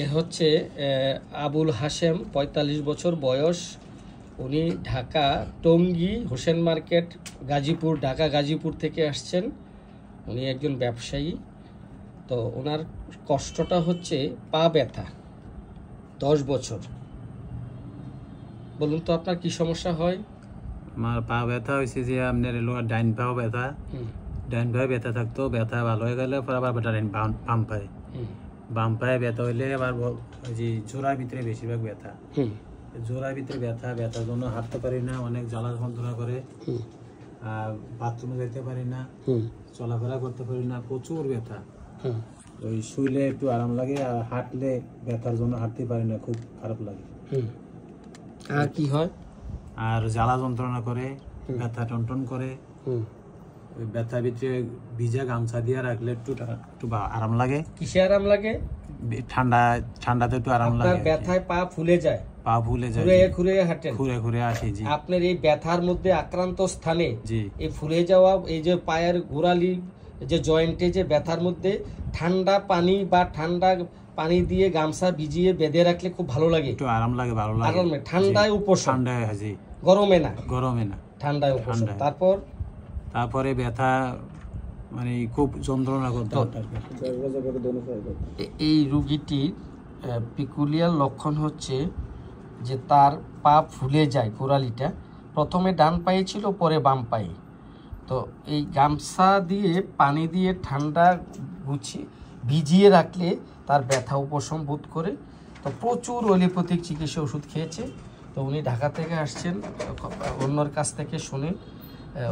এ হচ্ছে আবুল হাশেম, ৪৫ বছর বয়স। উনি ঢাকা টঙ্গী হোসেন মার্কেট গাজীপুর, ঢাকা গাজীপুর থেকে আসছেন। উনি একজন ব্যবসায়ী। তো ওনার কষ্টটা হচ্ছে পা ব্যথা, 10 বছর। বলুন তো আপনার কি সমস্যা হয়? আমার পা ব্যথা হয়েছে যে আপনার ডাইন পাও ব্যথা, ডাইন পায়ে ব্যথা থাকতো, ব্যথা ভালো হয়ে গেলে পর আবার ডাইন বাম পায়ে, বাম পায়ে ব্যথা হইলে আবার যে জোড়ার ভিতরে বেশিরভাগ ব্যথা, জোড়ার ভিতরে ব্যথার জন্য হাঁটতে পারি না, অনেক জ্বালা যন্ত্রণা করে, আর বাথরুমে যেতে পারি না, চলাফেরা করতে পারি না, প্রচুর ব্যথা। ওই শুইলে একটু আরাম লাগে, আর হাঁটলে ব্যথার জন্য হাঁটতে পারি না, খুব খারাপ লাগে। আর কি হয়? আর জ্বালা যন্ত্রণা করে, ব্যথা টনটন করে। ওই ব্যথার ভিতরে ভিজা গামছা দিয়ে রাখলে একটু আরাম লাগে। কিসে আরাম লাগে? ঠান্ডাতে একটু আরাম লাগে। ব্যথায় পা ফুলে যায়, পা ফুলে যায়, ঘুরে হাঁটেন, ঘুরে আসে। জি, আপনার এই ব্যথার মধ্যে আক্রান্ত স্থানে জি এই ফুলে যাওয়া, এই যে পায়ের গোড়ালি যে জয়েন্টে যে ব্যথার মধ্যে ঠান্ডা পানি বা ঠান্ডা পানি দিয়ে গামছা ভিজিয়ে বেঁধে রাখলে খুব ভালো লাগে, একটু আরাম লাগে, ভালো লাগে। ঠান্ডায় উপশম, ঠান্ডায়, জি, গরমে না, ঠান্ডায় উপশম। তারপরে ব্যথা মানে খুব যন্ত্রণা করতে। এই রোগীটির পিকুলিয়ার লক্ষণ হচ্ছে যে তার পা ফুলে যায়, গোড়ালিটা প্রথমে ডান পায়ে ছিল, পরে বাম পায়ে। তো এই গামছা দিয়ে পানি দিয়ে ঠান্ডা ভিজিয়ে রাখলে তার ব্যথা উপশম বোধ করে। তো প্রচুর অ্যালোপ্যাথিক চিকিৎসা ওষুধ খেয়েছে। তো উনি ঢাকা থেকে আসছেন, অন্যর কাছ থেকে শুনে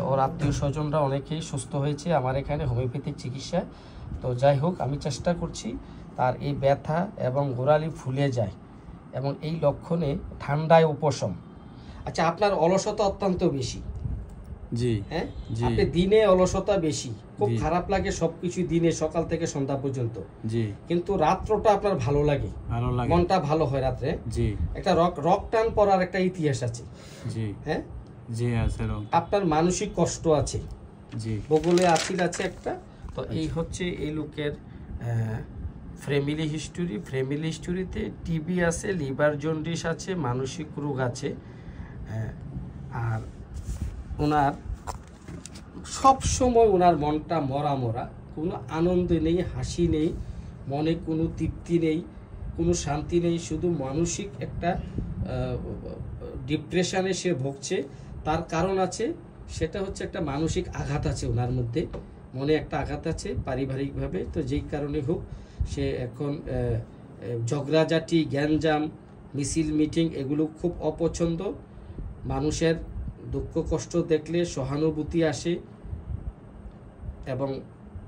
ওর আত্মীয় স্বজনরা অনেকেই সুস্থ হয়েছে আমার এখানে হোমিওপ্যাথিক চিকিৎসা। তো যাই হোক, আমি চেষ্টা করছি তার এই ব্যথা এবং গোড়ালি ফুলে যায় এবং এই লক্ষণে ঠান্ডায় উপশম। আচ্ছা, আপনার অলসতা অত্যন্ত বেশি। জি, হ্যাঁ, আপনি দিনে অলসতা বেশি, খুব খারাপ লাগে সবকিছু দিনে, সকাল থেকে সন্ধ্যা পর্যন্ত। জি, কিন্তু রাত্রটা আপনার ভালো লাগে, মনটা ভালো হয় রাত্রে। জি, একটা রক টান পড়ার একটা ইতিহাস আছে। জি, হ্যাঁ, জি আছে। আপনার মানসিক কষ্ট আছে, জি, বগলে আঁচিল আছে একটা। তো এই হচ্ছে এই লোকের ফ্যামিলি হিস্টোরিতে টিবি আছে, লিভার জন্ডিস আছে, মানসিক রোগ আছে। আর ওনার সব সময় ওনার মনটা মরা, কোনো আনন্দ নেই, হাসি নেই, মনে কোনো তৃপ্তি নেই, কোনো শান্তি নেই, শুধু মানসিক একটা ডিপ্রেশনে সে ভুগছে। তার কারণ আছে, সেটা হচ্ছে একটা মানসিক আঘাত আছে ওনার মধ্যে, মনে একটা আঘাত আছে পারিবারিকভাবে। তো যেই কারণে হোক, সে এখন ঝগড়াঝাটি, গ্যাঞ্জাম, মিছিল মিটিং এগুলো খুব অপছন্দ। মানুষের দুঃখ কষ্ট দেখলে সহানুভূতি আসে এবং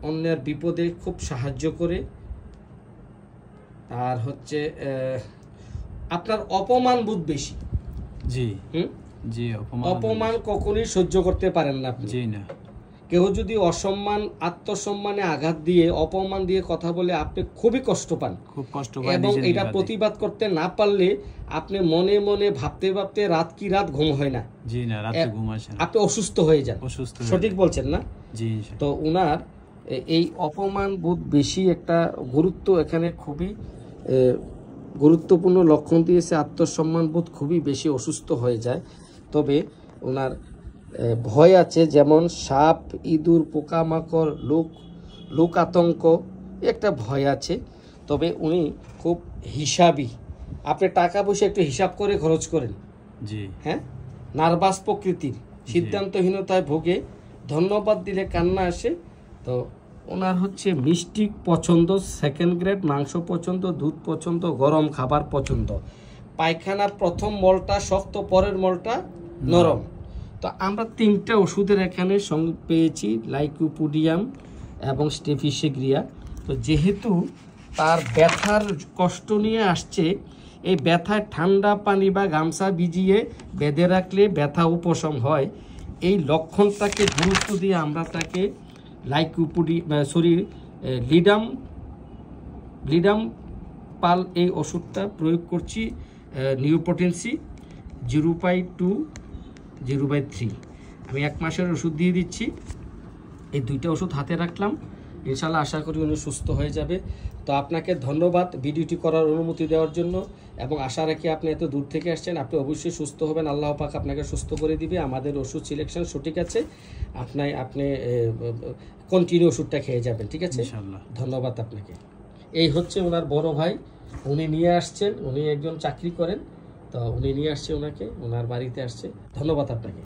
অন্যের বিপদে খুব সাহায্য করে। আর হচ্ছে আপনার অপমান বোধ বেশি। জি, জি, অপমান কখনোই সহ্য করতে পারেন না আপনি। জি না, কেউ যদি অসম্মান, আত্মসম্মানে আঘাত দিয়ে, অপমান দিয়ে কথা বলে, আপনি খুবই কষ্ট পান, খুব কষ্ট পান। এবং এটা প্রতিবাদ করতে না পারলে আপনি মনে মনে ভাবতে রাত ঘুম হয় না। জি না, রাতে ঘুম আসে না, আপনি অসুস্থ হয়ে যান। সঠিক বলছেন না? জি। তো উনার এই অপমান বোধ বেশি একটা গুরুত্ব এখানে, খুবই গুরুত্বপূর্ণ লক্ষণ দিয়েছে। আত্মসম্মান বোধ খুবই বেশি, অসুস্থ হয়ে যায়। তবে ওনার ভয় আছে, যেমন সাপ, ইঁদুর, পোকামাকড়, লোক আতঙ্ক, একটা ভয় আছে। তবে উনি খুব হিসাবী, আপনি টাকা পয়সা একটু হিসাব করে খরচ করেন। জি, হ্যাঁ, নার্ভাস প্রকৃতির, সিদ্ধান্তহীনতায় ভোগে, ধন্যবাদ দিলে কান্না আসে। তো ওনার হচ্ছে মিষ্টি পছন্দ, সেকেন্ড গ্রেড, মাংস পছন্দ, দুধ পছন্দ, গরম খাবার পছন্দ। পায়খানা প্রথম মলটা শক্ত, পরের মলটা নরম। তো আমরা 3টা ওষুধের এখানে সঙ্গে পেয়েছি, লাইকোপোডিয়াম এবং স্টেফিসেগ্রিয়া। তো যেহেতু তার ব্যথার কষ্ট নিয়ে আসছে, এই ব্যথায় ঠান্ডা পানি বা গামছা ভিজিয়ে বেঁধে রাখলে ব্যথা উপশম হয়। এই লক্ষণটাকে গুরুত্ব দিয়ে আমরা তাকে লিডাম পাল এই ওষুধটা প্রয়োগ করছি, নিউপোটেন্সি 0/2, 0/3। আমি 1 মাসের ওষুধ দিয়ে দিচ্ছি। এই 2টা ওষুধ হাতে রাখলাম, ইনশাল্লাহ আশা করি উনি সুস্থ হয়ে যাবে। তো আপনাকে ধন্যবাদ ভিডিওটি করার অনুমতি দেওয়ার জন্য, এবং আশা রাখি আপনি এত দূর থেকে আসছেন, আপনি অবশ্যই সুস্থ হবেন, আল্লাহ পাক আপনাকে সুস্থ করে দিবে। আমাদের ওষুধ সিলেকশন সঠিক আছে, আপনি কন্টিনিউ ওষুধটা খেয়ে যাবেন, ঠিক আছে? ইনশাআল্লাহ। ধন্যবাদ আপনাকে। এই হচ্ছে ওনার বড় ভাই, উনি নিয়ে আসছেন, উনি একজন চাকরি করেন, তো উনি নিয়ে আসছে ওনাকে, ওনার বাড়িতে আসছে। ধন্যবাদ আপনাকে।